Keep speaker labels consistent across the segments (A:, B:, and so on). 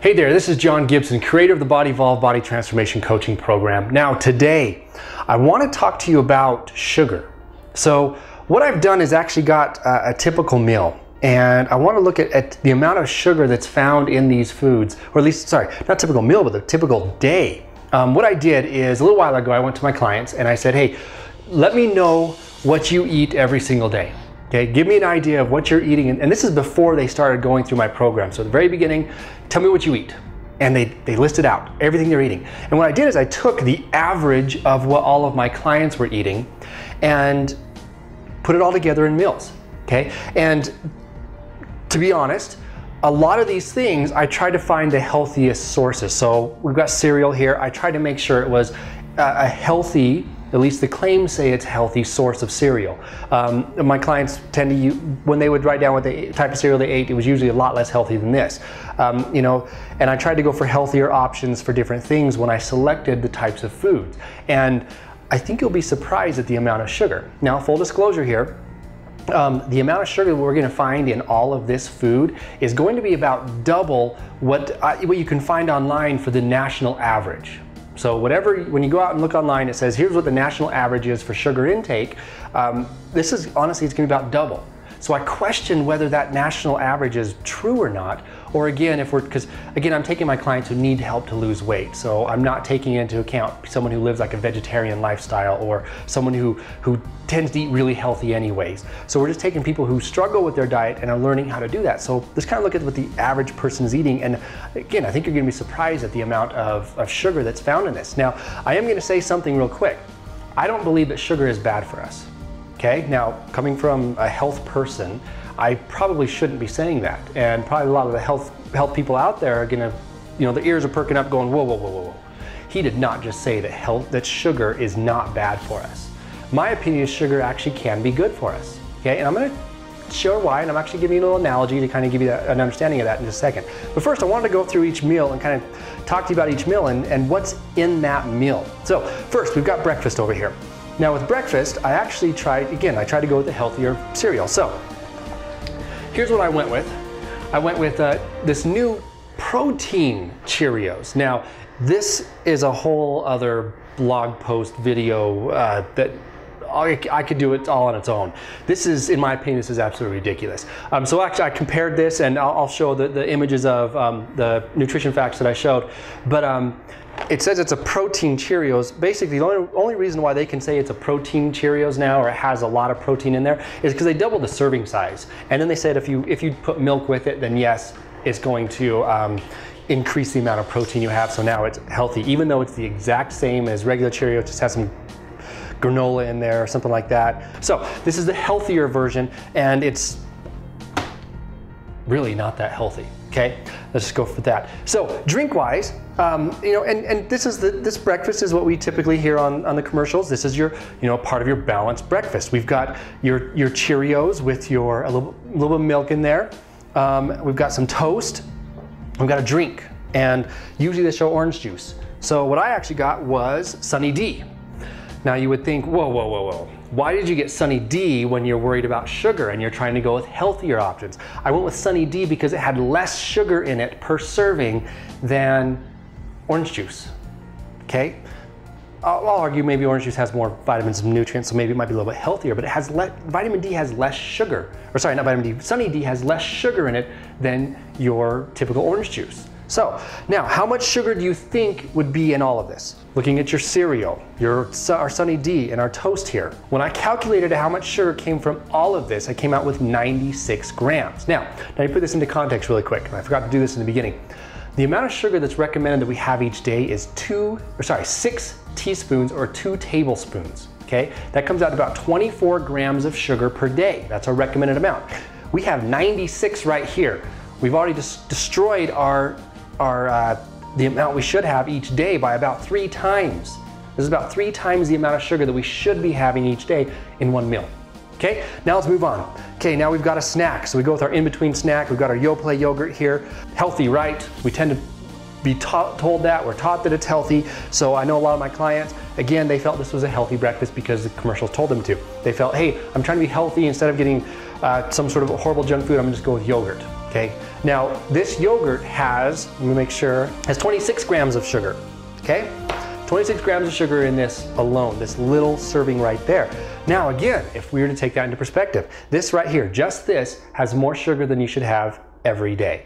A: Hey there, this is John Gibson, creator of the Body Evolve Body Transformation Coaching Program. Now today, I want to talk to you about sugar. So what I've done is actually got a typical meal, and I want to look at the amount of sugar that's found in these foods, or at least, sorry, not typical meal, but the typical day. What I did is a little while ago, I went to my clients and I said, hey, let me know what you eat every single day. Okay, give me an idea of what you're eating, and this is before they started going through my program. So at the very beginning, tell me what you eat. And they listed out everything they're eating. And what I did is I took the average of what all of my clients were eating and put it all together in meals, okay? And to be honest, a lot of these things, I tried to find the healthiest sources. So we've got cereal here. I tried to make sure it was a healthy, at least the claims say it's a healthy source of cereal. My clients tend to use, when they would write down what type of cereal they ate, it was usually a lot less healthy than this. You know, and I tried to go for healthier options for different things when I selected the types of foods. And I think you'll be surprised at the amount of sugar. Now, full disclosure here, the amount of sugar that we're going to find in all of this food is going to be about double what you can find online for the national average. So when you go out and look online, it says, here's what the national average is for sugar intake. This is, honestly, it's gonna be about double. So I question whether that national average is true or not, or again, because again, I'm taking my clients who need help to lose weight. So I'm not taking into account someone who lives like a vegetarian lifestyle or someone who tends to eat really healthy anyways. So we're just taking people who struggle with their diet and are learning how to do that. So let's kind of look at what the average person is eating. And again, I think you're gonna be surprised at the amount of sugar that's found in this. Now, I am gonna say something real quick. I don't believe that sugar is bad for us. Okay, now coming from a health person, I probably shouldn't be saying that. And probably a lot of the health people out there are gonna, you know, their ears are perking up going, whoa, whoa, whoa, whoa, whoa. He did not just say that sugar is not bad for us. My opinion is sugar actually can be good for us. Okay, and I'm gonna show why, and I'm actually giving you a little analogy to kind of give you an understanding of that in just a second. But first, I wanted to go through each meal and kind of talk to you about each meal and what's in that meal. So first, we've got breakfast over here. Now with breakfast, I actually tried to go with the healthier cereal. So here's what I went with. I went with this new protein Cheerios. Now this is a whole other blog post video that I could do it all on its own. This is, in my opinion, this is absolutely ridiculous. So actually I compared this, and I'll show the images of the nutrition facts that I showed. But it says it's a protein Cheerios. Basically, the only reason why they can say it's a protein Cheerios now, or it has a lot of protein in there, is because they doubled the serving size. And then they said if you put milk with it, then yes, it's going to increase the amount of protein you have. So now it's healthy, even though it's the exact same as regular Cheerios, just has some granola in there or something like that. So this is the healthier version, and it's really not that healthy. Okay, let's just go for that. So drink-wise, you know, and this breakfast is what we typically hear on the commercials. This is your, you know, part of your balanced breakfast. We've got your Cheerios with a little bit of milk in there. We've got some toast. We've got a drink, and usually they show orange juice. So what I actually got was Sunny D. Now you would think, whoa, whoa, whoa, whoa. Why did you get Sunny D when you're worried about sugar and you're trying to go with healthier options? I went with Sunny D because it had less sugar in it per serving than orange juice, okay? I'll argue maybe orange juice has more vitamins and nutrients, so maybe it might be a little bit healthier, but it has vitamin D has less sugar, or sorry, not vitamin D, Sunny D has less sugar in it than your typical orange juice. So now, how much sugar do you think would be in all of this? Looking at your cereal, our Sunny D, and our toast here. When I calculated how much sugar came from all of this, I came out with 96 grams. Now you put this into context really quick, and I forgot to do this in the beginning. The amount of sugar that's recommended that we have each day is 6 teaspoons or 2 tablespoons, okay? That comes out to about 24 grams of sugar per day. That's our recommended amount. We have 96 right here. We've already destroyed the amount we should have each day by about 3 times. This is about 3 times the amount of sugar that we should be having each day in one meal. Okay, now let's move on. Okay, now we've got a snack. So we go with our in-between snack. We've got our Yoplait yogurt here. Healthy, right? We tend to be told that, we're taught that it's healthy. So I know a lot of my clients, again, they felt this was a healthy breakfast because the commercials told them to. They felt, hey, I'm trying to be healthy, instead of getting some sort of horrible junk food, I'm gonna just go with yogurt. Okay, now this yogurt has, let me make sure, has 26 grams of sugar, okay? 26 grams of sugar in this alone, this little serving right there. Now again, if we were to take that into perspective, this right here, just this, has more sugar than you should have every day.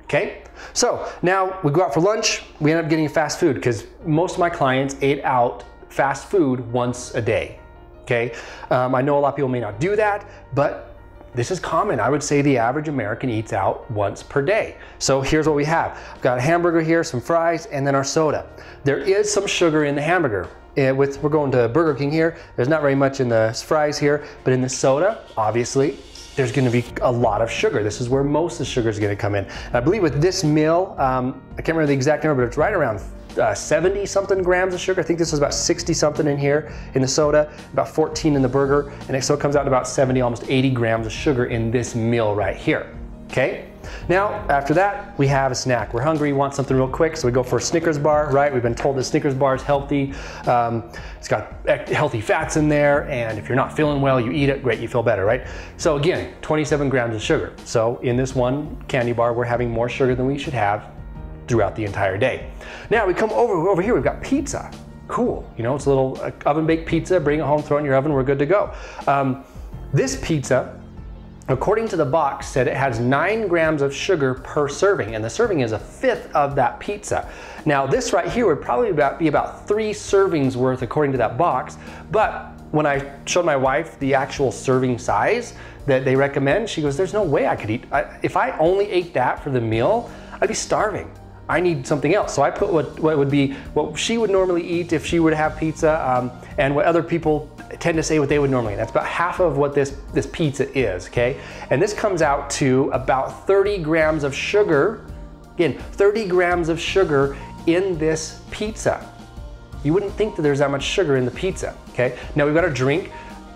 A: Okay, so now we go out for lunch, we end up getting fast food because most of my clients ate out fast food once a day. Okay, I know a lot of people may not do that, but this is common. I would say the average American eats out once per day. So here's what we have. I've got a hamburger here, some fries, and then our soda. There is some sugar in the hamburger. We're going to Burger King here. There's not very much in the fries here, but in the soda, obviously, there's gonna be a lot of sugar. This is where most of the sugar is gonna come in. And I believe with this meal, I can't remember the exact number, but it's right around 70 something grams of sugar. I think this is about 60 something in here in the soda, about 14 in the burger, and so it comes out to about 70, almost 80 grams of sugar in this meal right here, okay? Now, after that, we have a snack. We're hungry, want something real quick, so we go for a Snickers bar, right? We've been told the Snickers bar is healthy. It's got healthy fats in there, and if you're not feeling well, you eat it, great, you feel better, right? So again, 27 grams of sugar. So in this one candy bar, we're having more sugar than we should have throughout the entire day. Now we come over here, we've got pizza. Cool, you know, it's a little oven-baked pizza, bring it home, throw it in your oven, we're good to go. This pizza, according to the box, said it has 9 grams of sugar per serving, and the serving is a fifth of that pizza. Now this right here would probably be about 3 servings worth according to that box, but when I showed my wife the actual serving size that they recommend, she goes, there's no way I could eat. If I only ate that for the meal, I'd be starving. I need something else. So I put what she would normally eat if she were to have pizza, and what other people tend to say what they would normally eat. That's about half of what this pizza is, okay? And this comes out to about 30 grams of sugar. Again, 30 grams of sugar in this pizza. You wouldn't think that there's that much sugar in the pizza, okay? Now we've got a drink.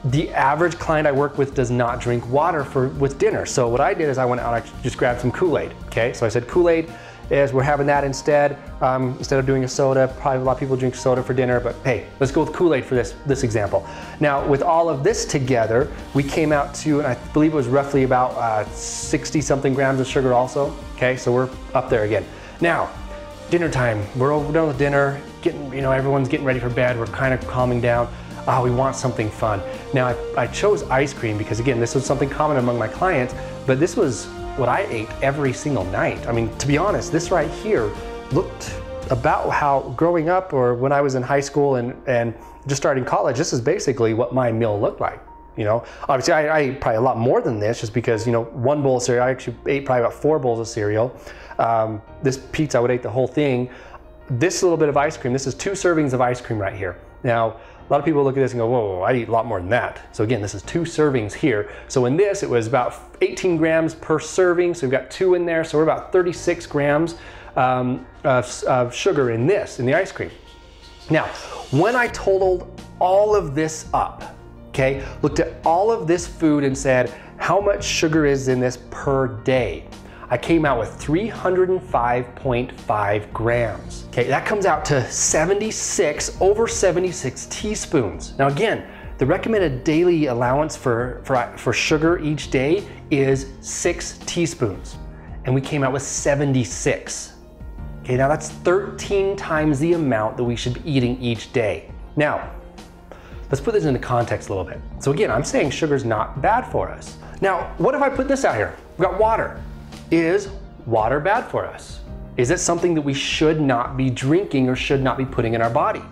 A: The average client I work with does not drink water with dinner. So what I did is I went out and I just grabbed some Kool-Aid, okay? So I said Kool-Aid, is we're having that instead of doing a soda. Probably a lot of people drink soda for dinner, but hey, let's go with Kool-Aid for this example. Now, with all of this together, we came out to, and I believe it was roughly about 60 something grams of sugar also. Okay, so we're up there again. Now, dinner time. We're done with dinner. Everyone's getting ready for bed. We're kind of calming down. We want something fun. Now, I chose ice cream because again, this was something common among my clients, but this was what I ate every single night. I mean, to be honest, this right here looked about how growing up or when I was in high school and just starting college, this is basically what my meal looked like. You know, obviously I ate probably a lot more than this just because, you know, 1 bowl of cereal, I actually ate probably about 4 bowls of cereal. This pizza, I would eat the whole thing. This little bit of ice cream, this is 2 servings of ice cream right here. Now, a lot of people look at this and go, whoa, I eat a lot more than that. So again, this is 2 servings here. So in this, it was about 18 grams per serving. So we've got 2 in there. So we're about 36 grams of sugar in this, in the ice cream. Now, when I totaled all of this up, okay, looked at all of this food and said, how much sugar is in this per day? I came out with 305.5 grams. Okay, that comes out to over 76 teaspoons. Now again, the recommended daily allowance for sugar each day is 6 teaspoons. And we came out with 76. Okay, now that's 13 times the amount that we should be eating each day. Now, let's put this into context a little bit. So again, I'm saying sugar's not bad for us. Now, what if I put this out here? We've got water. Is water bad for us? Is it something that we should not be drinking or should not be putting in our body?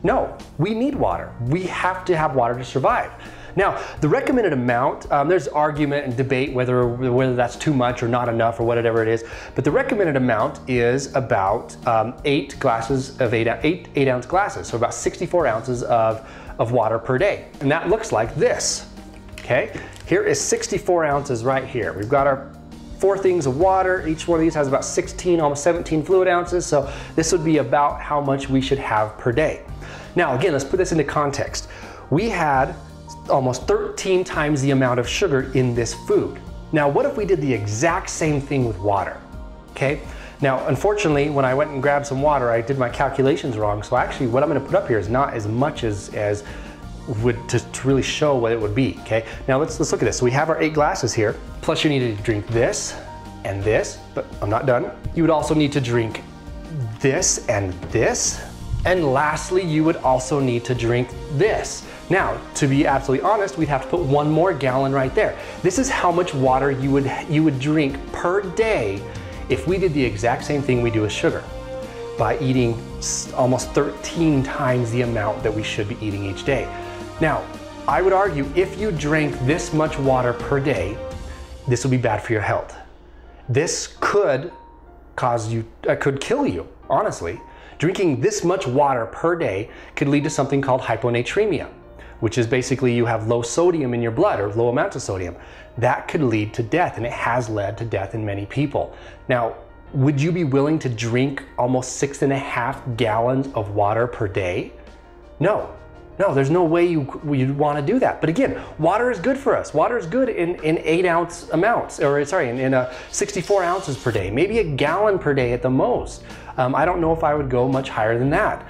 A: No, we need water. We have to have water to survive. Now, the recommended amount, there's argument and debate whether that's too much or not enough or whatever it is, but the recommended amount is about 8 glasses of 8 ounce glasses, so about 64 ounces of water per day. And that looks like this, okay? Here is 64 ounces right here. We've got our 4 things of water. Each one of these has about 16, almost 17 fluid ounces. So this would be about how much we should have per day. Now, again, let's put this into context. We had almost 13 times the amount of sugar in this food. Now, what if we did the exact same thing with water? Okay. Now, unfortunately, when I went and grabbed some water, I did my calculations wrong. So actually what I'm going to put up here is not as much as would to really show what it would be. Okay, now let's look at this. So we have our 8 glasses here, plus you need to drink this and this, but I'm not done. You would also need to drink this and this. And lastly, you would also need to drink this. Now, to be absolutely honest, we'd have to put 1 more gallon right there. This is how much water you would drink per day if we did the exact same thing we do with sugar, by eating almost 13 times the amount that we should be eating each day. Now, I would argue if you drank this much water per day, this would be bad for your health. This could could kill you, honestly. Drinking this much water per day could lead to something called hyponatremia, which is basically you have low sodium in your blood, or low amounts of sodium. That could lead to death, and it has led to death in many people. Now, would you be willing to drink almost 6.5 gallons of water per day? No. No, there's no way you'd want to do that. But again, water is good for us. Water is good in 8-ounce amounts, or sorry, in 64 ounces per day, maybe a gallon per day at the most. I don't know if I would go much higher than that.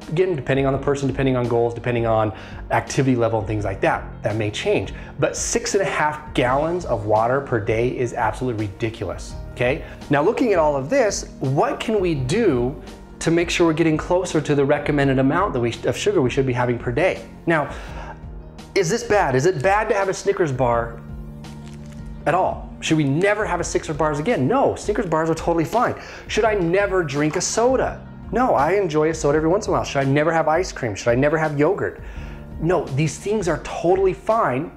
A: Again, depending on the person, depending on goals, depending on activity level and things like that, that may change. But 6.5 gallons of water per day is absolutely ridiculous, okay? Now looking at all of this, what can we do to make sure we're getting closer to the recommended amount of sugar we should be having per day? Now, is this bad? Is it bad to have a Snickers bar at all? Should we never have a Snickers bars again? No, Snickers bars are totally fine. Should I never drink a soda? No, I enjoy a soda every once in a while. Should I never have ice cream? Should I never have yogurt? No, these things are totally fine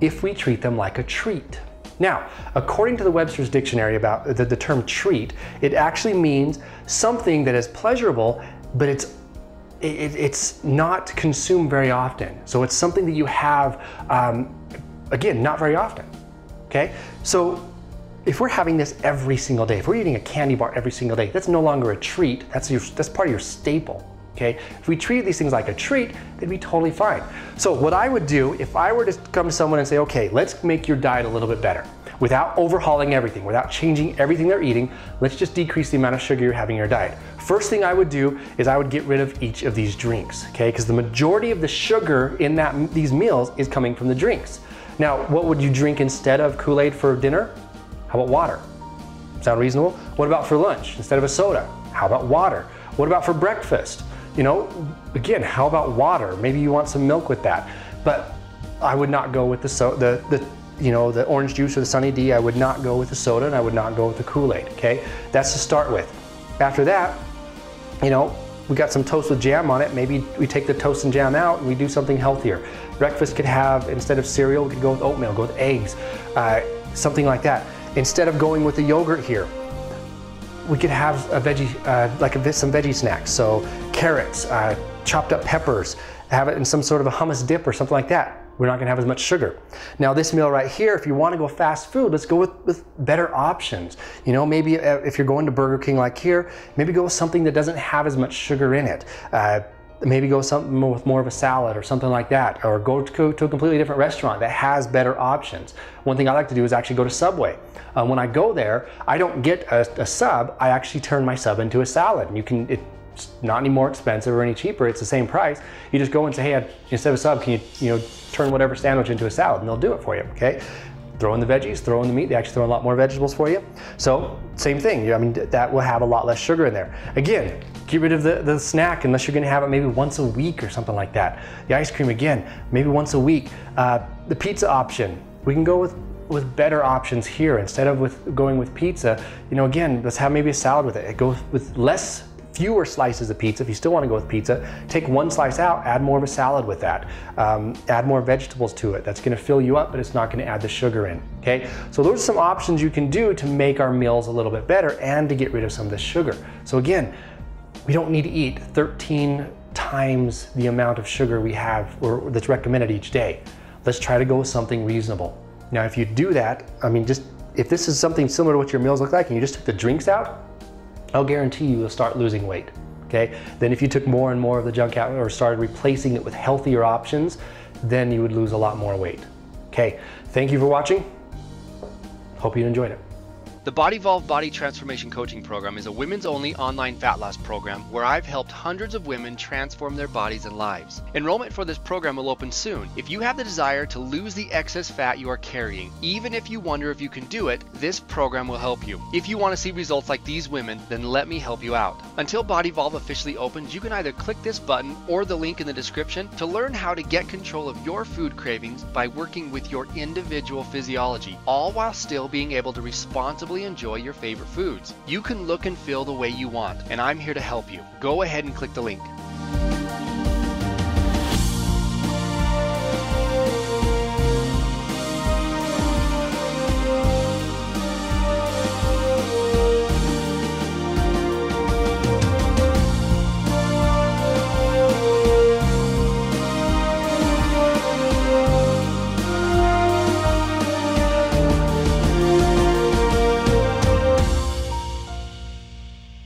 A: if we treat them like a treat. Now, according to the Webster's Dictionary about the term treat, it actually means something that is pleasurable, but it's not consumed very often. So it's something that you have, again, not very often, okay? So if we're having this every single day, if we're eating a candy bar every single day, that's no longer a treat, that's part of your staple. Okay? If we treated these things like a treat, they'd be totally fine. So what I would do, if I were to come to someone and say, okay, let's make your diet a little bit better, without overhauling everything, without changing everything they're eating, let's just decrease the amount of sugar you're having in your diet. First thing I would do is I would get rid of each of these drinks, okay? Because the majority of the sugar in these meals is coming from the drinks. Now, what would you drink instead of Kool-Aid for dinner? How about water? Sound reasonable? What about for lunch instead of a soda? How about water? What about for breakfast? You know, again, how about water? Maybe you want some milk with that. But I would not go with the orange juice or the Sunny D. I would not go with the soda, and I would not go with the Kool-Aid, okay? That's to start with. After that, you know, we got some toast with jam on it. Maybe we take the toast and jam out and we do something healthier. Breakfast could have, instead of cereal, we could go with oatmeal, go with eggs, something like that. Instead of going with the yogurt here, we could have a veggie, some veggie snacks. So carrots, chopped up peppers, have it in some sort of a hummus dip or something like that. We're not gonna have as much sugar. Now this meal right here, if you wanna go fast food, let's go with better options. You know, maybe if you're going to Burger King like here, maybe go with something that doesn't have as much sugar in it. Maybe go something with more of a salad or something like that, or go to a completely different restaurant that has better options. One thing I like to do is actually go to Subway. When I go there, I don't get a sub, I actually turn my sub into a salad. And it's not any more expensive or any cheaper, it's the same price. You just go and say, hey, instead of a sub, can you turn whatever sandwich into a salad, and they'll do it for you, okay? Throw in the veggies, throw in the meat, they actually throw in a lot more vegetables for you. So, same thing, I mean, that will have a lot less sugar in there. Again, get rid of the snack unless you're gonna have it maybe once a week or something like that. The ice cream, again, maybe once a week. The pizza option, we can go with better options here. Instead of going with pizza, you know, again, let's have maybe a salad with it. Go with fewer slices of pizza. If you still want to go with pizza, take one slice out, add more of a salad with that. Add more vegetables to it. That's going to fill you up, but it's not going to add the sugar in, okay? So those are some options you can do to make our meals a little bit better and to get rid of some of the sugar. So again, we don't need to eat 13 times the amount of sugar we have or that's recommended each day. Let's try to go with something reasonable. Now, if you do that, I mean, if this is something similar to what your meals look like and you just took the drinks out, I'll guarantee you'll start losing weight, okay? Then if you took more and more of the junk out or started replacing it with healthier options, then you would lose a lot more weight, okay? Thank you for watching. Hope you enjoyed it. The Body Evolve Body Transformation Coaching Program is a women's only online fat loss program where I've helped hundreds of women transform their bodies and lives. Enrollment for this program will open soon. If you have the desire to lose the excess fat you are carrying, even if you wonder if you can do it, this program will help you. If you want to see results like these women, then let me help you out. Until Body Evolve officially opens, you can either click this button or the link in the description to learn how to get control of your food cravings by working with your individual physiology, all while still being able to responsibly enjoy your favorite foods. You can look and feel the way you want, and I'm here to help you. Go ahead and click the link.